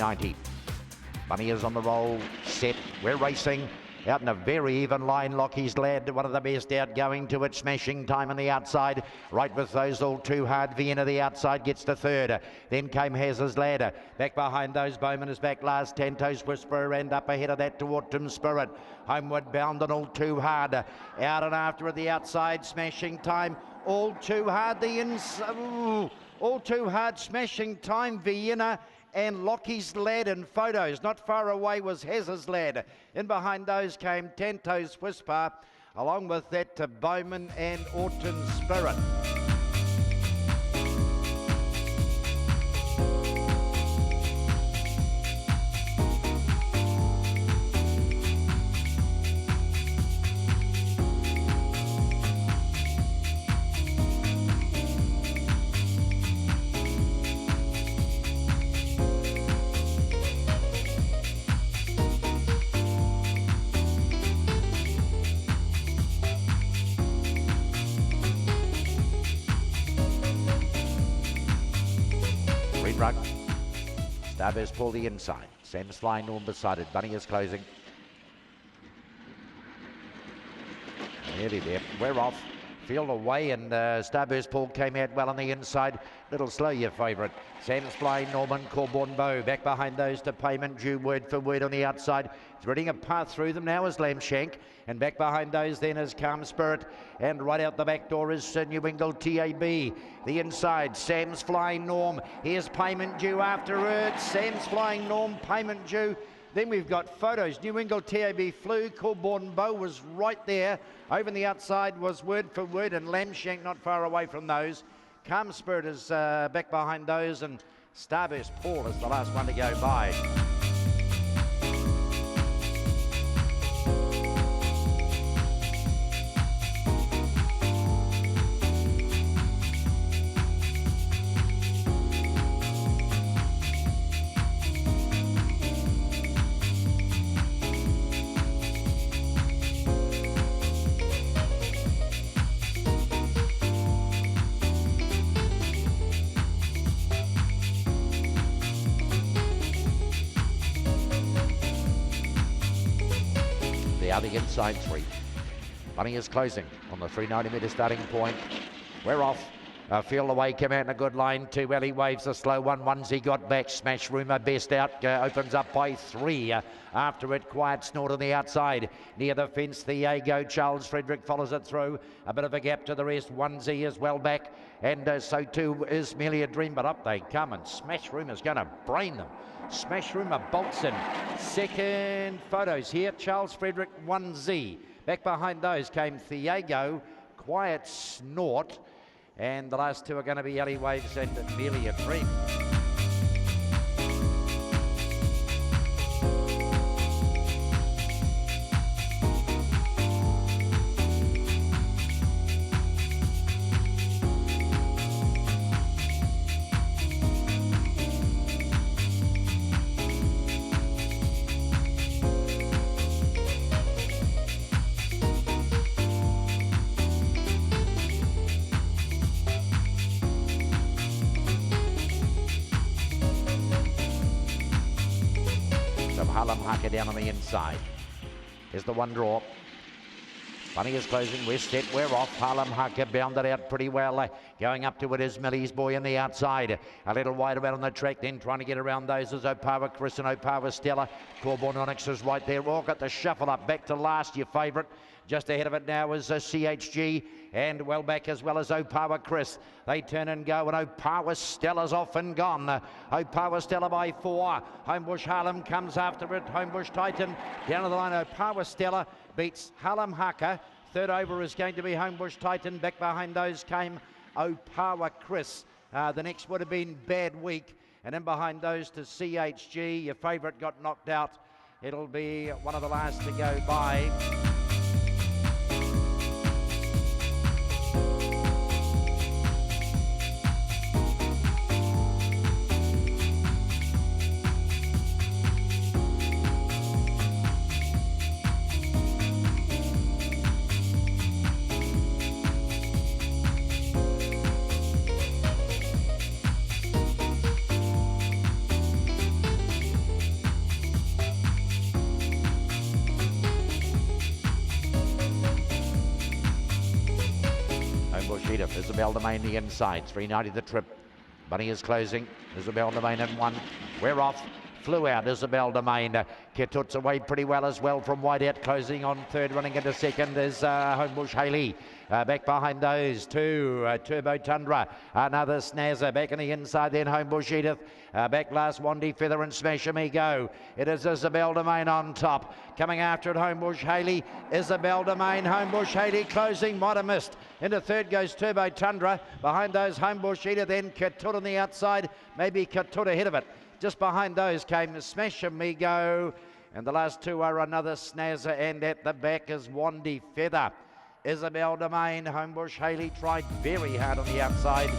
390. Bunny is on the roll, set, we're racing. Out in a very even line, Lockie's Lad, one of the best out going to it. Smashing time on the outside. Right with those all too hard. Vienna the outside gets to third. Then came Hazard's Ladder. Back behind those, Bowman is back last. Tento's Whisperer and up ahead of that to Autumn Spirit. Homeward bound and all too hard. Out and after at the outside. Smashing time. All too hard. All too hard. Smashing time. Vienna. And Lockie's Lad in photos. Not far away was Hazard's Lad. In behind those came Tento's Whisper, along with that to Bowman and Autumn Spirit. Rug. Starburst pull the inside. Sam's flying Norm beside it. Bunny is closing. Nearly there. We're off. Field away and Starburst Paul came out well on the inside. Little slow, your favourite. Sam's flying Norman Corborn Bow. Back behind those to Payment Due word for word on the outside. Threading a path through them now is Lamshank. And back behind those then is Calm Spirit. And right out the back door is New England TAB. The inside, Sam's flying Norm. Here's Payment Due after it. Sam's flying Norm, Payment Due. Then we've got photos. New England TAB flew. Corborn Bow was right there. Over on the outside was word for word and Lamshank not far away from those. Calm Spirit is back behind those and Starburst Paul is the last one to go by. The inside three. Bunny is closing on the 390 metre starting point. We're off. Field away, came out in a good line. Two Ellie Waves, a slow one. Onesie got back. Smash Rumour best out. Opens up by three. After it, Quiet Snort on the outside. Near the fence, the Yago. Charles Frederick follows it through. A bit of a gap to the rest. Onesie is well back. And so too is Merely a Dream. But up they come and Smash Rumour's going to brain them. Smash Rumour bolts in. Second photos here. Charles Frederick, 1Z. Back behind those came Thiago, Quiet Snort. And the last two are going to be Ellie Waves and Merely a Dream. Down on the inside. Here's the one draw. Bunny is closing. We're set. We're off. Harlem Hucker bounded out pretty well. Going up to it is Millie's Boy on the outside. A little wider out on the track. Then trying to get around those is Opawa Chris and Opawa Stella. Corborn Onyx is right there. All got the shuffle up. Back to last, your favourite. Just ahead of it now is CHG and well back as well as Opawa Chris. They turn and go and Opawa Stella's off and gone. Opawa Stella by 4. Homebush Harlem comes after it. Homebush Titan down to the line. Opawa Stella beats Harlem Haka. Third over is going to be Homebush Titan. Back behind those came Opawa Chris. The next would have been Bad Week. And then behind those to CHG. Your favourite got knocked out. It'll be one of the last to go by. Homebush Edith, Isabel Domain the inside, 390 the trip. Bunny is closing, Isabel Domain in one. We're off. Flew out, Isabel Domain. Ketut's away pretty well as well from wide out. Closing on third, running into second is Homebush Haley. Back behind those two, Turbo Tundra. Another Snazzer back in the inside, then Homebush Edith. Back last, Wandy Feather and Smash Amigo. It is Isabel Domain on top. Coming after it, Homebush Haley. Isabel Domain, Homebush Haley closing, might have missed. Into third goes Turbo Tundra. Behind those, Homebush Edith, then Ketut on the outside. Maybe Ketut ahead of it. Just behind those came Smash Amigo, and the last two are another Snazzer, and at the back is Wandy Feather. Isabel Domain, Homebush Haley tried very hard on the outside.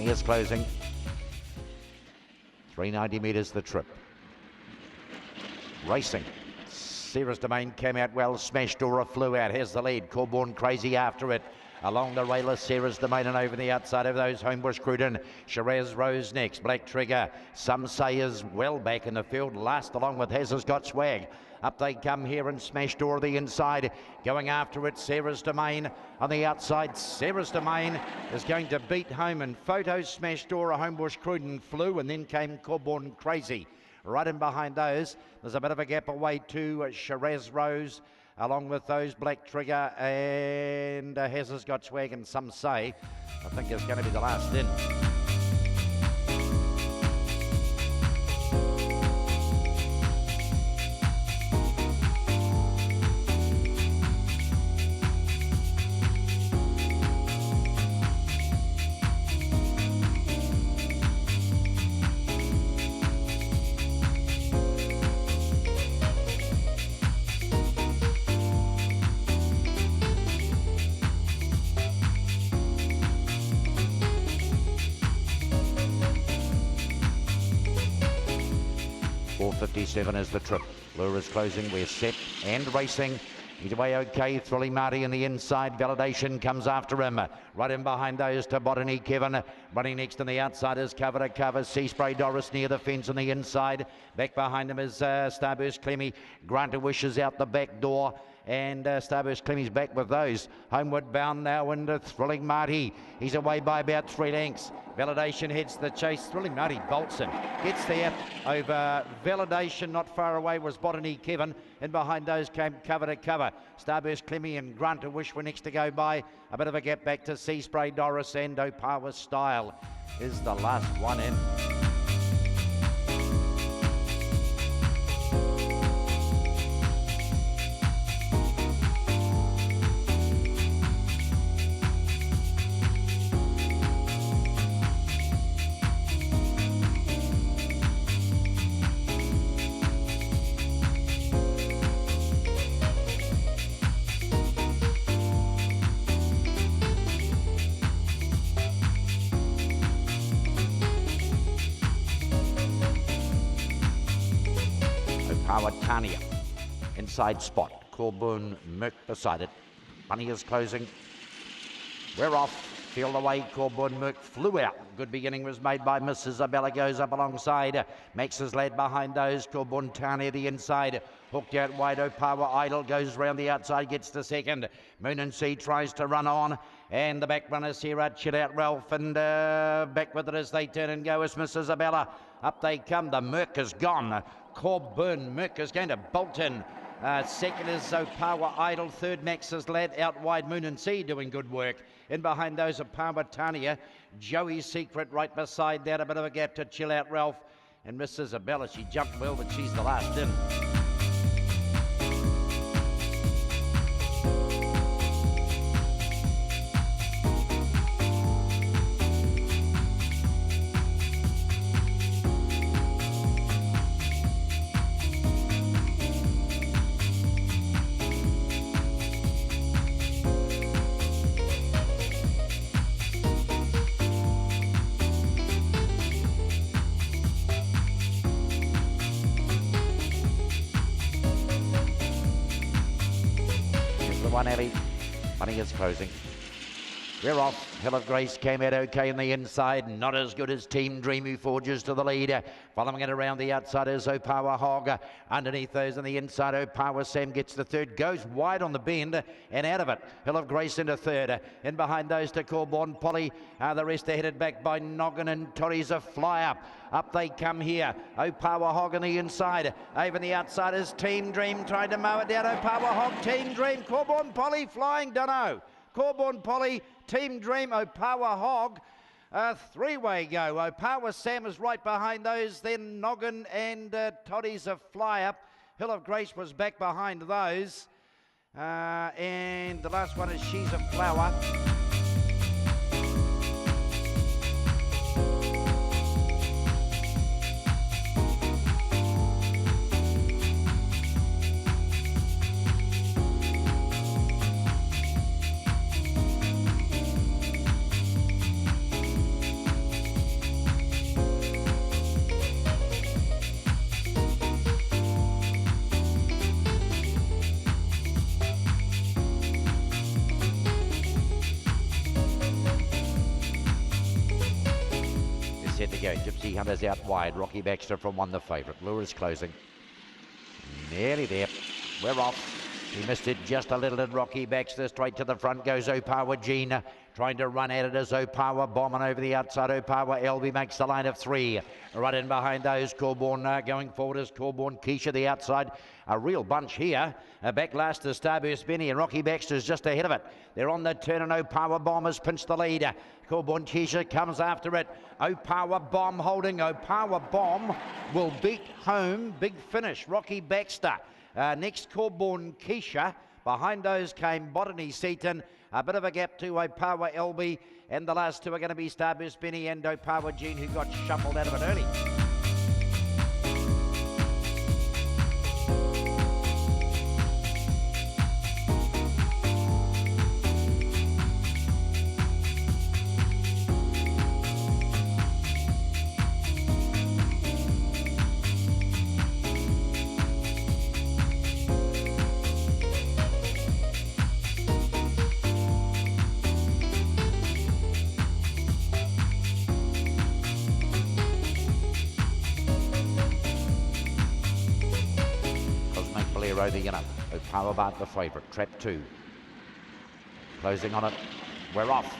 Is closing, 390 metres the trip. Racing, Sarah's Domain came out well, Smash Dora flew out, here's the lead, Corborn Crazy after it. Along the railer, Sarah's Domain and over the outside of those, Homebush Cruden. Shiraz Rose next, Black Trigger. Some say is well back in the field, last along with Has Got Swag. Up they come here and Smash Door the inside. Going after it, Sarah's Domain on the outside. Sarah's Domain is going to beat home and photos Smash Door. Homebush Cruden flew and then came Corborn Crazy. Right in behind those, there's a bit of a gap away to Shiraz Rose. Along with those, Black Trigger and Has Got Swag, and some say, I think it's going to be the last in. .457 is the trip. Lure is closing. We're set and racing. He's away okay. Thrilling Marty in the inside. Validation comes after him. Right in behind those to Botany Kevin. Running next on the outside is Cover to Cover. Sea Spray Doris near the fence on the inside. Back behind him is Starburst Clemmy. Granta Wishes out the back door. And Starburst Clemmy's back with those. Homeward bound now into Thrilling Marty. He's away by about 3 lengths. Validation heads the chase. Thrilling Marty bolts him. Gets there over Validation. Not far away was Botany Kevin. And behind those came Cover to Cover. Starburst Clemmy and Grant to Wish were next to go by. A bit of a gap back to Sea Spray Doris, and Opawa Style is the last one in. Tania, inside spot. Corborn Merc beside it. Bunny is closing. We're off. Feel the way. Corborn Merc flew out. Good beginning was made by Miss Isabella. Goes up alongside. Max is led behind those. Corborn Tania the inside. Hooked out wide. Opawa Idol goes round the outside. Gets to second. Moon and Sea tries to run on. And the back runners here are Chill Out Ralph. And back with it as they turn and go is Miss Isabella. Up they come. The Merc is gone. Corborn Merc is going to bolt in. Second is Opawa Idol. Third, Max is led out wide. Moon and Sea doing good work. In behind those, Opawa Tania. Joey's Secret right beside that. A bit of a gap to Chill Out Ralph. And Miss Isabella, she jumped well, but she's the last in. one, Ellie. Money is closing. We're off. Hill of Grace came out okay in the inside. Not as good as Team Dream, who forges to the lead. Following it around the outside is Opawa Hog. Underneath those on the inside, Opawa Sam gets the third. Goes wide on the bend and out of it. Hill of Grace into third. In behind those to Corborn Polly. The rest are headed back by Noggin and Toddy's a fly up. Up they come here. Opawa Hog on the inside. Over the outside is Team Dream trying to mow it down. Opawa Hog, Team Dream. Corborn Polly flying, dunno. Corborn Polly, Team Dream, Opawa Hog. Three-way go. Opawa Sam is right behind those. Then Noggin and Toddy's a fly-up. Hill of Grace was back behind those. And the last one is She's a Flower. Set to go. Gypsy Hunter's out wide. Rocky Baxter from one, the favourite. Lure is closing. Nearly there. We're off. He missed it just a little, and Rocky Baxter straight to the front goes Opawa Gina. Trying to run at it as Opawa bombing over the outside. Opawa LB makes the line of three. Right in behind those. Corborn going forward as Corborn Keisha the outside. A real bunch here. Back last is Starburst Benny, and Rocky Baxter's just ahead of it. They're on the turn, and Opawa Bomb has pinched the lead. Corborn Keisha comes after it. Opawa Bomb holding. Opawa Bomb will beat home. Big finish. Rocky Baxter. Next, Corborn Keisha. Behind those came Botany Seaton. A bit of a gap to Opawa LB. And the last two are going to be Starburst Benny and Opawa Jean, who got shuffled out of it early. The winner. Opawa Bart the favourite. Trap 2. Closing on it. We're off.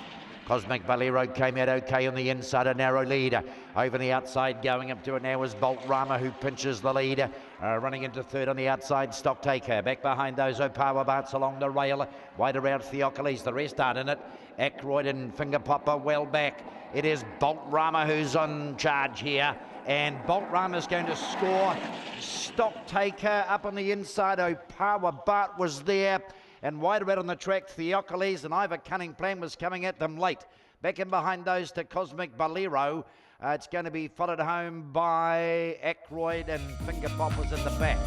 Cosmic Bolero came out okay on the inside, a narrow lead. Over the outside, going up to it now is Bolt Rama, who pinches the lead. Running into third on the outside, Stock Taker. Back behind those, Opawa Bart's along the rail. Wide around Theocles, the rest aren't in it. Ackroyd and Finger Popper well back. It is Bolt Rama who's on charge here. And Bolt Rama's going to score. Stock Taker up on the inside. Opawa Bart was there. And wider out on the track, Theocles and Ivor Cunning Plan was coming at them late. Back in behind those to Cosmic Bolero. It's going to be followed home by Ackroyd, and Finger Pop was at the back.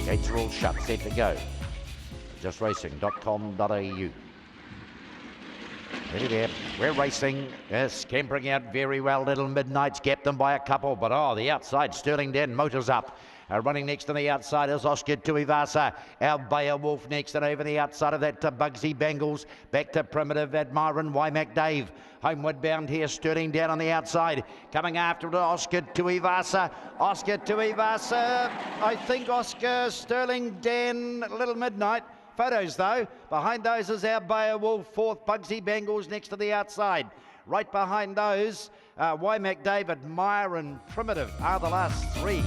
Gates are all shut, set to go. JustRacing.com.au. Ready there. We're racing. Scampering out very well. Little Midnight's gapped them by a couple, but the outside, Sterling Den Motors up. Running next on the outside is Oscar Tuivasa. Our Beowulf next, and over the outside of that to Bugsy Bangles. Back to Primitive, Admiran, Wymack Dave. Homeward bound here, Sterling down on the outside. Coming after it, Oscar Tuivasa. Oscar Tuivasa, I think Oscar, Sterling, Dan, Little Midnight. Photos though. Behind those is our Beowulf, fourth, Bugsy Bangles next to the outside. Right behind those, Wymack Dave, Admiran, Primitive are the last three.